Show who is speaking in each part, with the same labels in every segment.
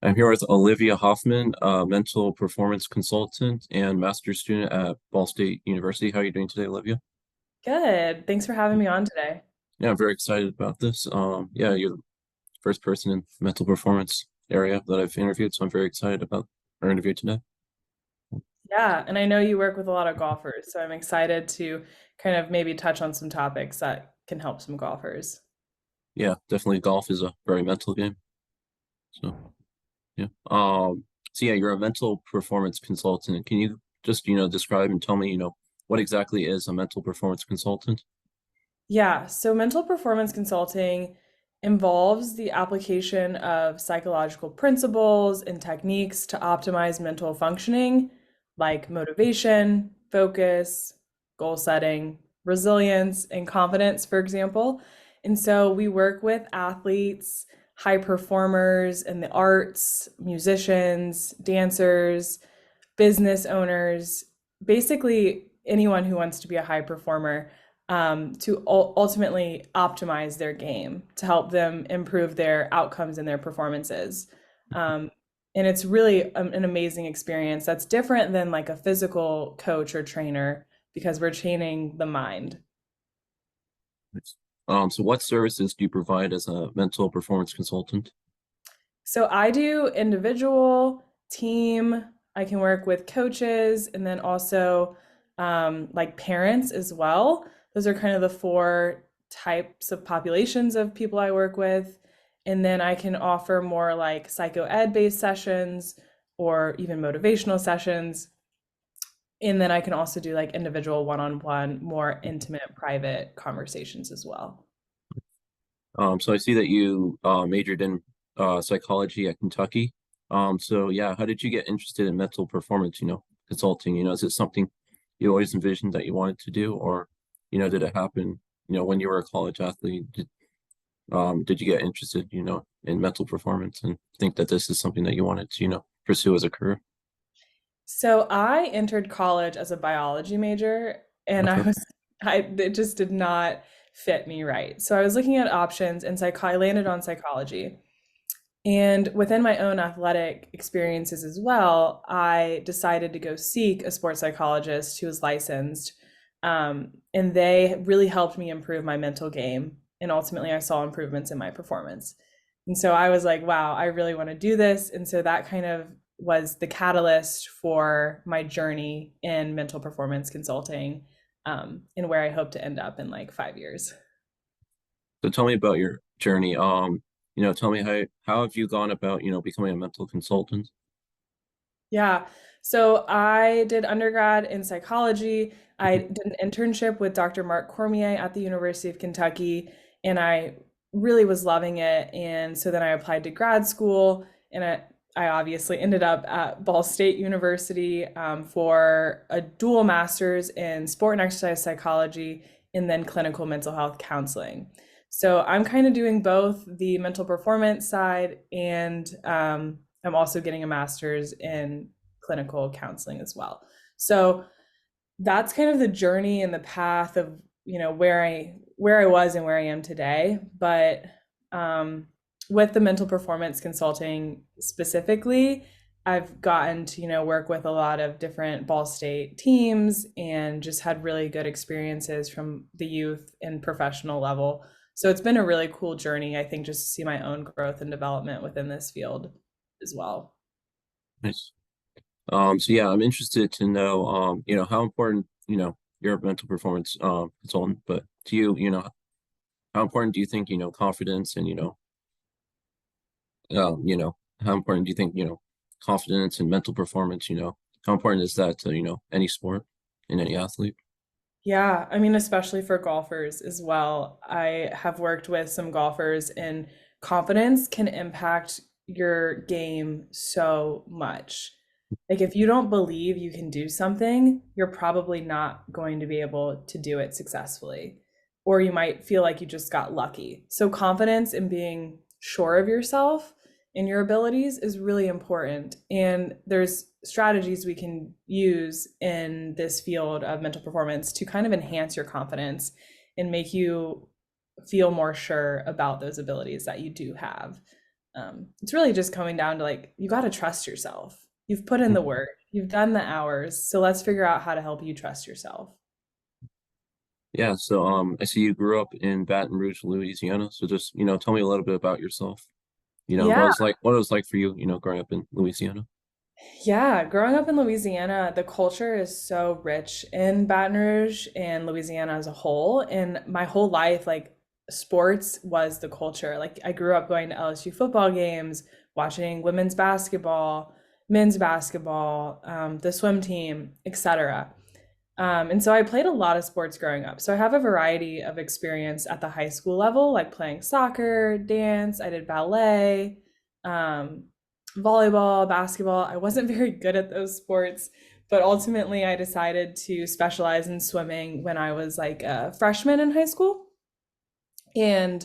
Speaker 1: I'm here with Olivia Huffman, mental performance consultant and master's student at Ball State University. How are you doing today, Olivia?
Speaker 2: Good. Thanks for having me on today.
Speaker 1: Yeah, I'm very excited about this. Yeah, you're the first person in mental performance area that I've interviewed, so I'm very excited about our interview today.
Speaker 2: Yeah, and I know you work with a lot of golfers, so I'm excited to kind of maybe touch on some topics that can help some golfers.
Speaker 1: Yeah, definitely golf is a very mental game. So yeah. So yeah, you're a mental performance consultant. Can you just, describe and tell me, what exactly is a mental performance consultant?
Speaker 2: Yeah, so mental performance consulting involves the application of psychological principles and techniques to optimize mental functioning, like motivation, focus, goal setting, resilience, and confidence, for example. And so we work with athletes, high performers in the arts, musicians, dancers, business owners, basically anyone who wants to be a high performer, to ultimately optimize their game to help them improve their outcomes and their performances. Um, and it's really an amazing experience that's different than like a physical coach or trainer because we're training the mind.
Speaker 1: So what services do you provide as a mental performance consultant?
Speaker 2: So I do individual, team. I can work with coaches and then also like parents as well. Those are kind of the four types of populations of people I work with. And then I can offer more like psycho ed based sessions or even motivational sessions. And then I can also do like individual one on one, more intimate, private conversations as well.
Speaker 1: So I see that you majored in psychology at Kentucky. So yeah, how did you get interested in mental performance, consulting? Is it something you always envisioned that you wanted to do, or, did it happen, when you were a college athlete? Did you get interested, in mental performance and think that this is something that you wanted to, pursue as a career?
Speaker 2: So I entered college as a biology major and
Speaker 1: Okay.
Speaker 2: it just did not fit me right. So I was looking at options and I landed on psychology. And within my own athletic experiences as well, I decided to go seek a sports psychologist who was licensed. And they really helped me improve my mental game. And ultimately, I saw improvements in my performance. And so I was like, wow, I really want to do this. And so that kind of was the catalyst for my journey in mental performance consulting, and where I hope to end up in like 5 years.
Speaker 1: So tell me about your journey. Tell me how have you gone about, becoming a mental consultant?
Speaker 2: Yeah. So I did undergrad in psychology. I
Speaker 1: Mhm.
Speaker 2: did an internship with Dr. Mark Cormier at the University of Kentucky, and I really was loving it. And so then I applied to grad school, and I obviously ended up at Ball State University for a dual master's in sport and exercise psychology and then clinical mental health counseling. So I'm kind of doing both the mental performance side and I'm also getting a master's in clinical counseling as well. So that's kind of the journey and the path of, where I was and where I am today. But um, with the mental performance consulting specifically, I've gotten to, work with a lot of different Ball State teams and just had really good experiences from the youth and professional level. So it's been a really cool journey, I think, just to see my own growth and development within this field as well.
Speaker 1: Nice. So yeah, I'm interested to know, how important, your mental performance consultant, but to you, how important do you think, confidence and, how important do you think, confidence and mental performance, how important is that to, any sport and any athlete?
Speaker 2: Yeah, I mean, especially for golfers as well. I have worked with some golfers, and confidence can impact your game so much. Like, if you don't believe you can do something, you're probably not going to be able to do it successfully. Or you might feel like you just got lucky. So, confidence and being sure of yourself and your abilities is really important. And there's strategies we can use in this field of mental performance to kind of enhance your confidence and make you feel more sure about those abilities that you do have. It's really just coming down to like, you got to trust yourself. You've put in the work, you've done the hours. So let's figure out how to help you trust yourself.
Speaker 1: Yeah, so I see you grew up in Baton Rouge, Louisiana. So just, tell me a little bit about yourself.
Speaker 2: Yeah,
Speaker 1: What it was like for you, growing up in Louisiana.
Speaker 2: yeah. Growing up in Louisiana, the culture is so rich in Baton Rouge and Louisiana as a whole. And my whole life, like sports was the culture. Like I grew up going to LSU football games, watching women's basketball, men's basketball, the swim team, etc. And so I played a lot of sports growing up. So I have a variety of experience at the high school level, like playing soccer, dance, I did ballet, um, volleyball, basketball. I wasn't very good at those sports, but ultimately I decided to specialize in swimming when I was like a freshman in high school. And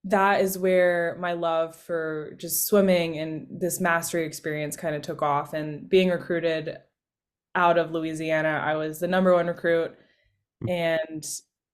Speaker 2: that is where my love for just swimming and this mastery experience kind of took off. And being recruited out of Louisiana, I was the number one recruit. And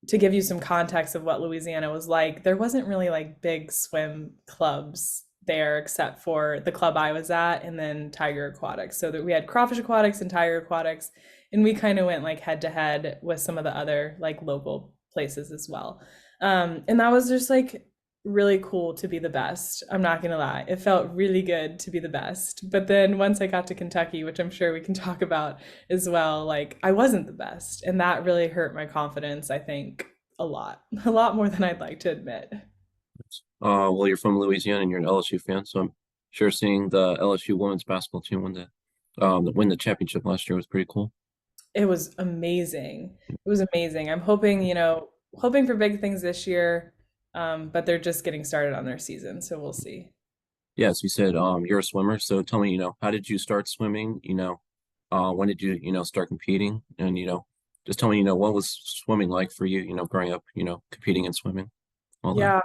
Speaker 2: to give you some context of what Louisiana was like, there wasn't really like big swim clubs there except for the club I was at and then Tiger Aquatics. So that we had Crawfish Aquatics and Tiger Aquatics, and we kind of went like head to head with some of the other like local places as well. And that was just like really cool to be the best. I'm not gonna lie. It felt really good to be the best. But then once I got to Kentucky, which I'm sure we can talk about as well, like I wasn't the best. And that really hurt my confidence, I think, a lot more than I'd like to admit.
Speaker 1: Well, you're from Louisiana and you're an LSU fan, so I'm sure seeing the LSU women's basketball team win the championship last year was pretty cool.
Speaker 2: It was amazing. It was amazing. I'm hoping, hoping for big things this year, but they're just getting started on their season, so we'll see.
Speaker 1: Yes, you said you're a swimmer, so tell me, how did you start swimming? When did you, start competing? And just tell me, what was swimming like for you, growing up, competing and swimming, all that.
Speaker 2: Yeah,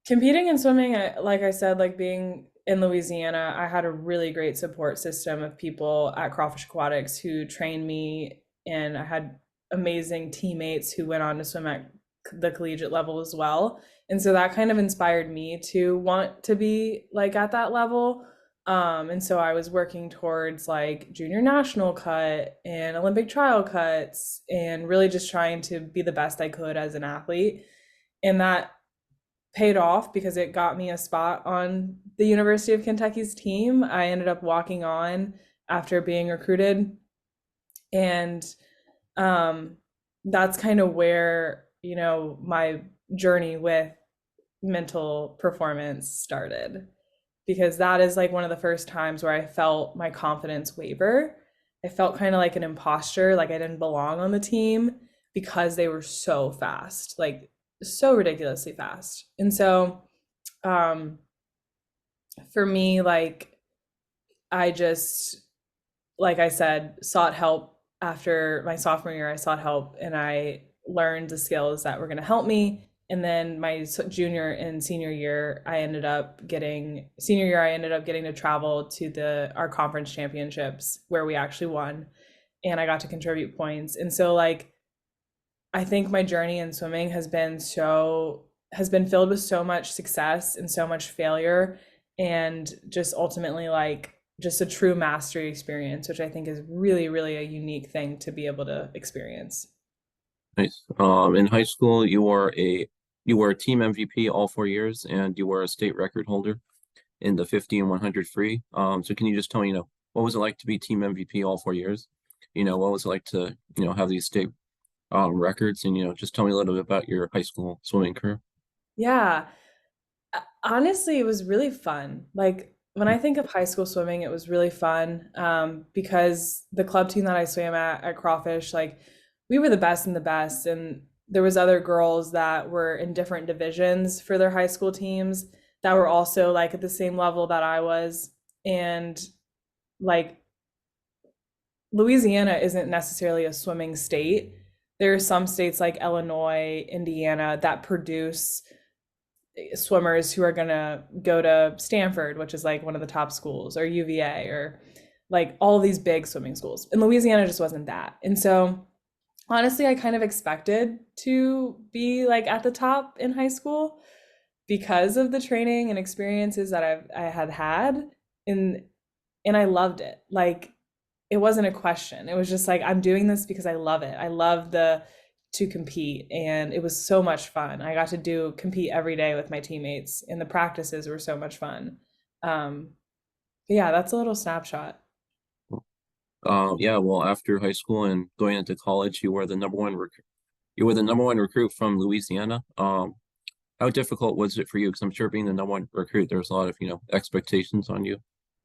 Speaker 2: competing in swimming, like I said, like being in Louisiana, I had a really great support system of people at Crawfish Aquatics who trained me, and I had amazing teammates who went on to swim at the collegiate level as well. And so that kind of inspired me to want to be like at that level. And so I was working towards like junior national cut and Olympic trial cuts and really just trying to be the best I could as an athlete. And that paid off because it got me a spot on the University of Kentucky's team. I ended up walking on after being recruited. And um, that's kind of where, my journey with mental performance started. Because that is like one of the first times where I felt my confidence waver. I felt kind of like an imposter, like I didn't belong on the team because they were so fast. Like so ridiculously fast. And so um for me, like I just, like I said, sought help after my sophomore year. I sought help and I learned the skills that were going to help me. And then my junior and senior year, I ended up getting to travel to the our conference championships where we actually won, and I got to contribute points. And so like I think my journey in swimming has been filled with so much success and so much failure, and just ultimately like just a true mastery experience, which I think is really, really a unique thing to be able to experience.
Speaker 1: Nice. In high school, you were a team MVP all 4 years, and you were a state record holder in the 50 and 100 free. So can you just tell me, what was it like to be team MVP all 4 years? What was it like to, have these state records, and just tell me a little bit about your high school swimming career.
Speaker 2: Yeah. Honestly, it was really fun. Like when I think of high school swimming, it was really fun because the club team that I swam at Crawfish, like we were the best and the best, and there was other girls that were in different divisions for their high school teams that were also like at the same level that I was, and like Louisiana isn't necessarily a swimming state. There are some states like Illinois, Indiana that produce swimmers who are going to go to Stanford, which is like one of the top schools, or UVA, or like all these big swimming schools. And Louisiana just wasn't that. And so honestly, I kind of expected to be like at the top in high school. because of the training and experiences that I had had, and and I loved it. Like it wasn't a question. It was just like I'm doing this because I love it. I love the to compete, and it was so much fun. I got to do compete every day with my teammates, and the practices were so much fun. Um, but yeah, that's a little snapshot.
Speaker 1: Yeah, well, after high school and going into college, you were the number one recruit from Louisiana. How difficult was it for you? Because I'm sure being the number one recruit, there's a lot of, expectations on you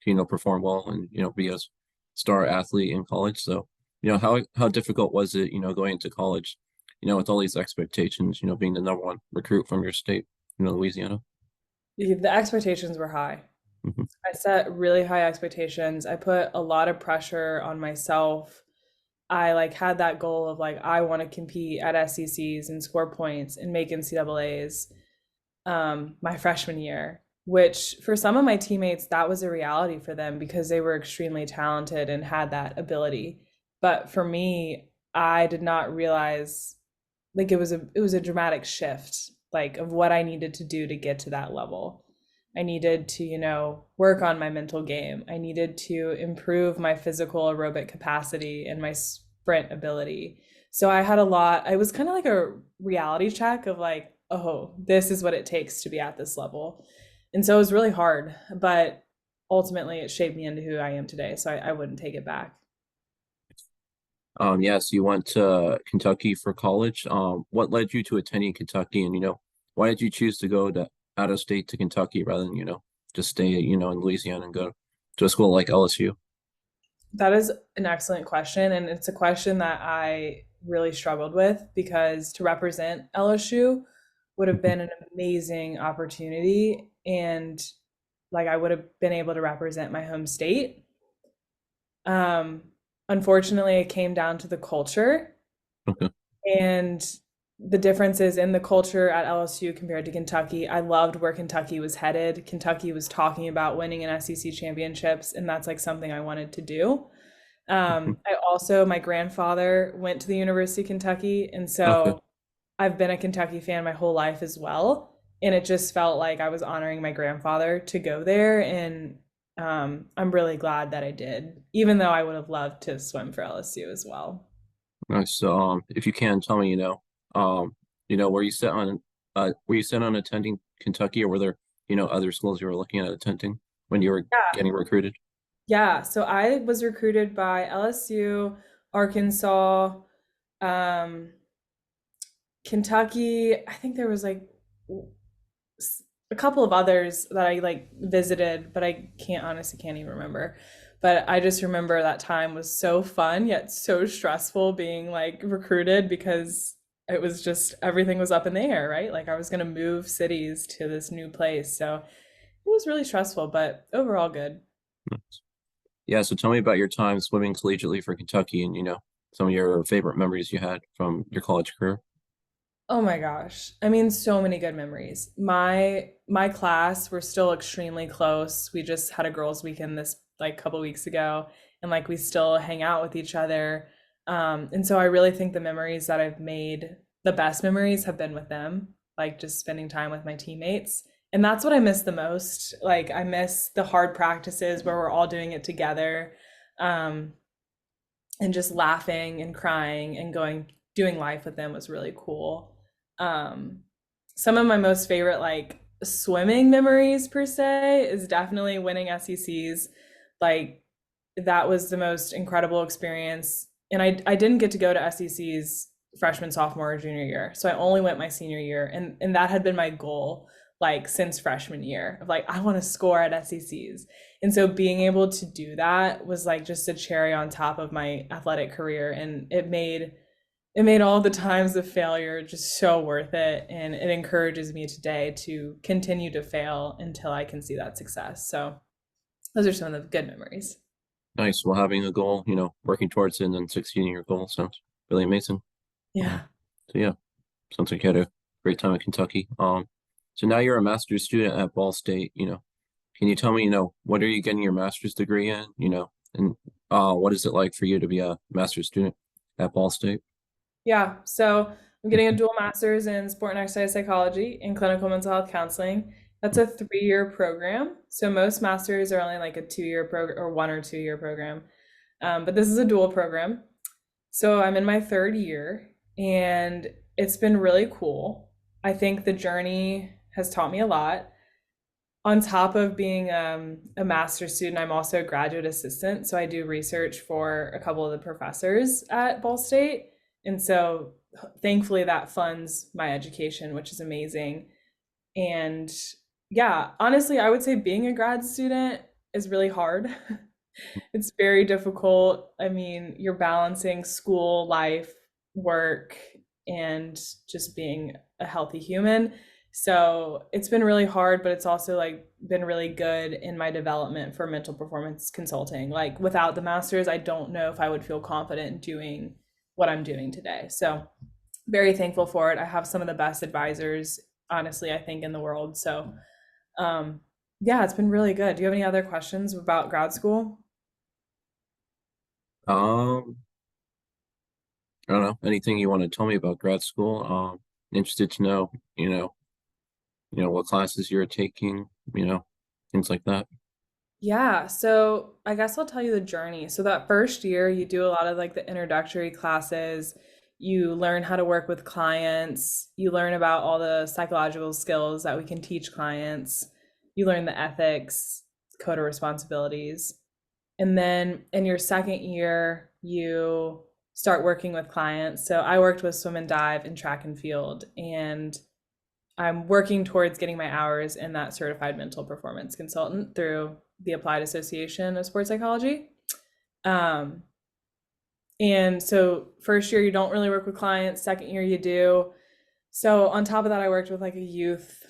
Speaker 1: to, perform well and, be a star athlete in college. So, how difficult was it, going into college, with all these expectations, being the number one recruit from your state, Louisiana?
Speaker 2: The expectations were high.
Speaker 1: Hmm.
Speaker 2: I set really high expectations. I put a lot of pressure on myself. I like had that goal of like I want to compete at SECs and score points and make NCAAs my freshman year, which for some of my teammates that was a reality for them because they were extremely talented and had that ability. But for me, I did not realize like it was a dramatic shift like of what I needed to do to get to that level. I needed to, work on my mental game. I needed to improve my physical aerobic capacity and my sprint ability. So I had a lot, I was kind of like a reality check of like, oh, this is what it takes to be at this level. And so it was really hard, but ultimately it shaped me into who I am today. So I wouldn't take it back.
Speaker 1: Yes, you went to Kentucky for college. What led you to attending Kentucky, and why did you choose to go to out of state to Kentucky rather than just stay in Louisiana and go to a school like LSU?
Speaker 2: That is an excellent question. And it's a question that I really struggled with because to represent LSU would have been an amazing opportunity. And like I would have been able to represent my home state. Um, Unfortunately, it came down to the culture
Speaker 1: Okay.
Speaker 2: and the differences in the culture at LSU compared to Kentucky. I loved where Kentucky was headed. Kentucky was talking about winning an SEC championships, and that's like something I wanted to do.
Speaker 1: Mhm.
Speaker 2: I also, my grandfather went to the University of Kentucky, and
Speaker 1: Okay.
Speaker 2: so I've been a Kentucky fan my whole life as well. And it just felt like I was honoring my grandfather to go there. And I'm really glad that I did, even though I would have loved to swim for LSU as well.
Speaker 1: Nice. So, if you can tell me, were you set on attending Kentucky, or were there, other schools you were looking at attending when you were
Speaker 2: Yeah.
Speaker 1: getting recruited?
Speaker 2: Yeah. So I was recruited by LSU, Arkansas, um, Kentucky. I think there was like a couple of others that I like visited, but I can't honestly can't even remember. But I just remember that time was so fun yet so stressful being like recruited because it was just everything was up in the air, right? Like I was gonna move cities to this new place. So it was really stressful, but overall good.
Speaker 1: Yeah, so tell me about your time swimming collegiately for Kentucky and, some of your favorite memories you had from your college career.
Speaker 2: Oh my gosh. I mean, so many good memories. My class, we're still extremely close. We just had a girls' weekend this like couple weeks ago, and like we still hang out with each other. And so I really think the memories that I've made, the best memories have been with them, like just spending time with my teammates. And that's what I miss the most. Like I miss the hard practices where we're all doing it together. Um, and just laughing and crying and going doing life with them was really cool. Um, some of my most favorite like swimming memories per se is definitely winning SECs. Like that was the most incredible experience. And I didn't get to go to SECs freshman, sophomore, or junior year. So I only went my senior year. And that had been my goal like since freshman year of like I want to score at SECs. And so being able to do that was like just a cherry on top of my athletic career. And it made all the times of failure just so worth it. And it encourages me today to continue to fail until I can see that success. So those are some of the good memories.
Speaker 1: Nice. Well, having a goal, working towards it and then succeeding your goal sounds really amazing. Um,
Speaker 2: Yeah.
Speaker 1: so yeah, sounds like you had a great time at Kentucky. So now you're a master's student at Ball State, can you tell me, what are you getting your master's degree in, and what is it like for you to be a master's student at Ball State?
Speaker 2: Yeah. So I'm getting a dual master's in sport and exercise psychology and clinical mental health counseling. That's a 3 year program. So most masters are only like a 2 year program or 1 or 2 year program. But this is a dual program. So I'm in my third year and it's been really cool. I think the journey has taught me a lot. On top of being a master's student, I'm also a graduate assistant. So I do research for a couple of the professors at Ball State. And so thankfully that funds my education, which is amazing. And yeah, honestly, I would say being a grad student is really hard. It's very difficult. I mean, you're balancing school life, work, and just being a healthy human. So it's been really hard, but it's also like been really good in my development for mental performance consulting. Like without the master's, I don't know if I would feel confident doing what I'm doing today. So very thankful for it. I have some of the best advisors, honestly, I think in the world. So yeah, it's been really good. Do you have any other questions about grad school?
Speaker 1: Um, I don't know. Anything you want to tell me about grad school? Interested to know, what classes you're taking, things like that.
Speaker 2: Yeah, so I guess I'll tell you the journey. So that first year, you do a lot of like the introductory classes. You learn how to work with clients. You learn about all the psychological skills that we can teach clients. You learn the ethics, code of responsibilities. And then in your second year, you start working with clients. So I worked with swim and dive and track and field, and I'm working towards getting my hours in that certified mental performance consultant through the Applied Association of Sports Psychology. Um, and so first year you don't really work with clients, second year you do. So on top of that, I worked with like a youth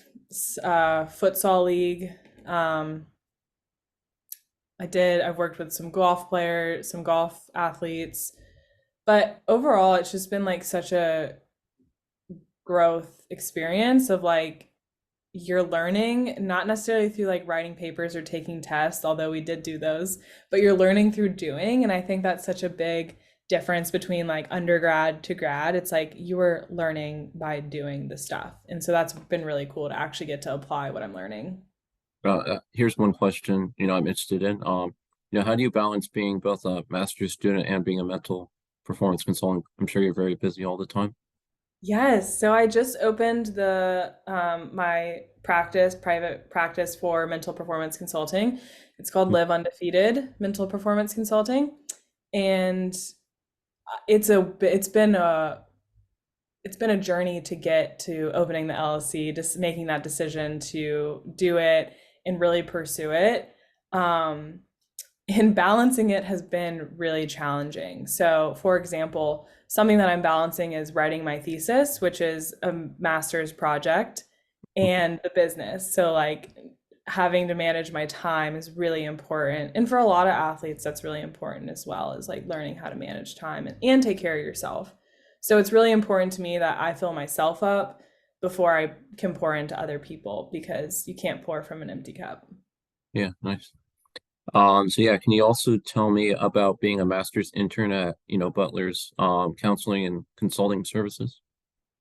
Speaker 2: futsal league. Um, I've worked with some golf players, some golf athletes, but overall it's just been like such a growth experience of like you're learning not necessarily through like writing papers or taking tests, although we did do those, but you're learning through doing. And I think that's such a big difference between like undergrad to grad. It's like you were learning by doing the stuff. And so that's been really cool to actually get to apply what I'm learning.
Speaker 1: Here's one question, I'm interested in. How do you balance being both a master's student and being a mental performance consultant? I'm sure you're very busy all the time.
Speaker 2: Yes, so I just opened the my private practice for mental performance consulting. It's called Live Undefeated Mental Performance Consulting, and it's been a journey to get to opening the LLC, just making that decision to do it and really pursue it. Um, and balancing it has been really challenging. So, for example, something that I'm balancing is writing my thesis, which is a master's project, and the business. So, like, having to manage my time is really important. And for a lot of athletes, that's really important as well, is like learning how to manage time and take care of yourself. So, it's really important to me that I fill myself up before I can pour into other people because you can't pour from an empty cup.
Speaker 1: Yeah, nice. So yeah, can you also tell me about being a master's intern at, Butler's counseling and consulting services?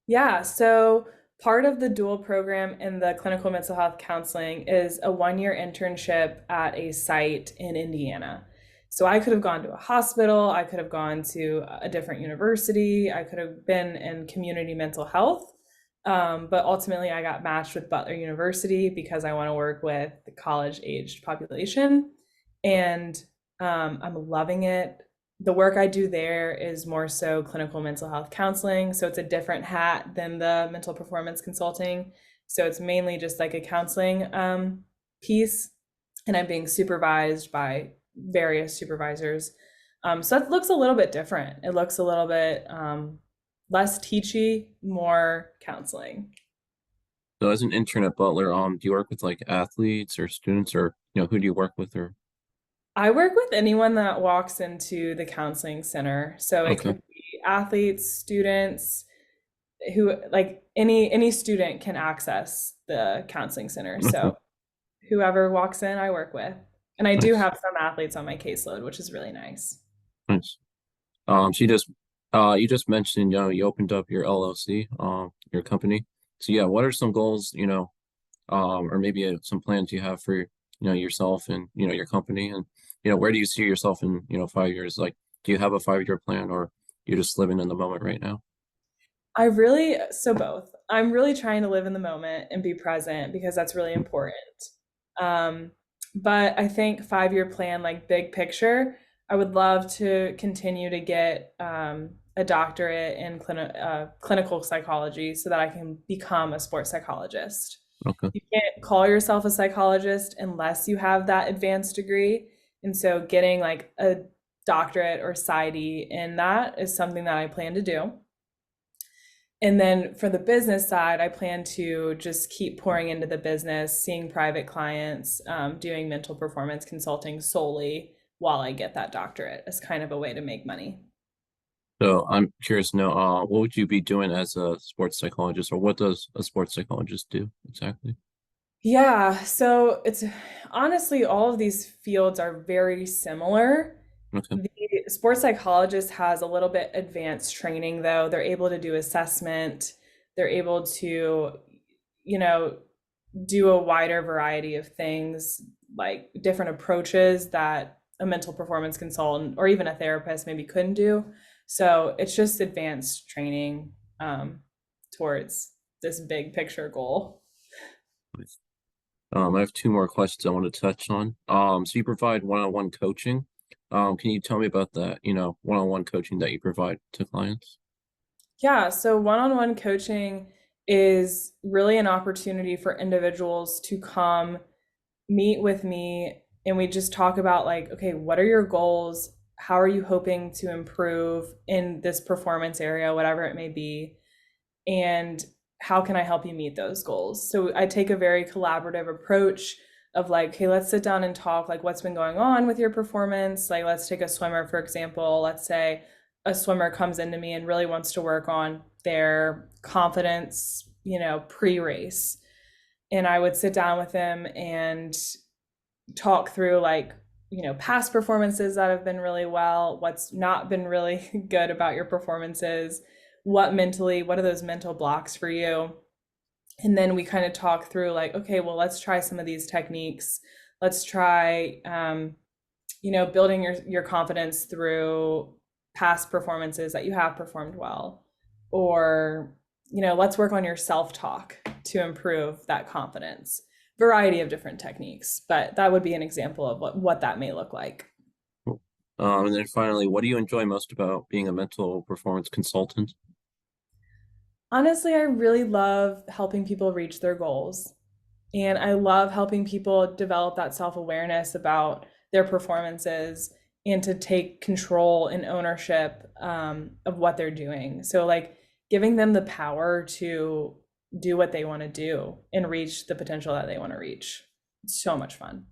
Speaker 2: Yeah, so part of the dual program in the clinical mental health counseling is a 1 year internship at a site in Indiana. So I could have gone to a hospital, I could have gone to a different university, I could have been in community mental health. But ultimately, I got matched with Butler University because I want to work with the college aged population. And I'm loving it. The work I do there is more so clinical mental health counseling. So it's a different hat than the mental performance consulting. So it's mainly just like a counseling piece. And I'm being supervised by various supervisors. So that looks a little bit different. It looks a little bit less teachy, more counseling.
Speaker 1: So as an intern at Butler, do you work with like athletes or students or, who do you work with or
Speaker 2: I work with anyone that walks into the counseling center. So it
Speaker 1: okay.
Speaker 2: could be athletes, students, who like any student can access the counseling center.
Speaker 1: Okay,
Speaker 2: So whoever walks in, I work with. And I do
Speaker 1: nice,
Speaker 2: have some athletes on my caseload, which is really nice.
Speaker 1: nice. So you just You just mentioned, you opened up your LLC, your company. So yeah, what are some goals, or maybe some plans you have for, yourself and, your company, and, where do you see yourself in, 5 years? Like, do you have a 5-year plan, or you're just living in the moment right now?
Speaker 2: So both. I'm really trying to live in the moment and be present because that's really important. Um, but I think 5-year plan, like big picture, I would love to continue to get a doctorate in clinical psychology so that I can become a sports psychologist.
Speaker 1: Okay.
Speaker 2: You can't call yourself a psychologist unless you have that advanced degree. And so getting like a doctorate or PsyD in that is something that I plan to do. And then for the business side, I plan to just keep pouring into the business, seeing private clients, doing mental performance consulting solely while I get that doctorate as kind of a way to make money.
Speaker 1: So I'm curious to know, what would you be doing as a sports psychologist, or what does a sports psychologist do exactly?
Speaker 2: Yeah, so it's honestly all of these fields are very similar.
Speaker 1: Okay.
Speaker 2: The sports psychologist has a little bit advanced training though. They're able to do assessment. They're able to, you know, do a wider variety of things, like different approaches that a mental performance consultant or even a therapist maybe couldn't do. So it's just advanced training towards this big picture goal.
Speaker 1: Nice. I have two more questions I want to touch on. So you provide one-on-one coaching. Can you tell me about that, one-on-one coaching that you provide to clients?
Speaker 2: Yeah, so one-on-one coaching is really an opportunity for individuals to come meet with me and we just talk about like, okay, what are your goals? How are you hoping to improve in this performance area, whatever it may be? And how can I help you meet those goals? So I take a very collaborative approach of like, hey, let's sit down and talk like what's been going on with your performance. Like, let's take a swimmer, for example. Let's say a swimmer comes into me and really wants to work on their confidence, pre-race. And I would sit down with them and talk through like, past performances that have been really well, what's not been really good about your performances, what are those mental blocks for you? And then we kind of talk through like, okay, well, let's try some of these techniques. Let's try, building your confidence through past performances that you have performed well, or let's work on your self-talk to improve that confidence. Variety of different techniques, but that would be an example of what that may look like.
Speaker 1: Cool. And then finally, what do you enjoy most about being a mental performance consultant?
Speaker 2: Honestly, I really love helping people reach their goals. And I love helping people develop that self awareness about their performances and to take control and ownership of what they're doing. So, like, giving them the power to do what they want to do and reach the potential that they want to reach. It's so much fun.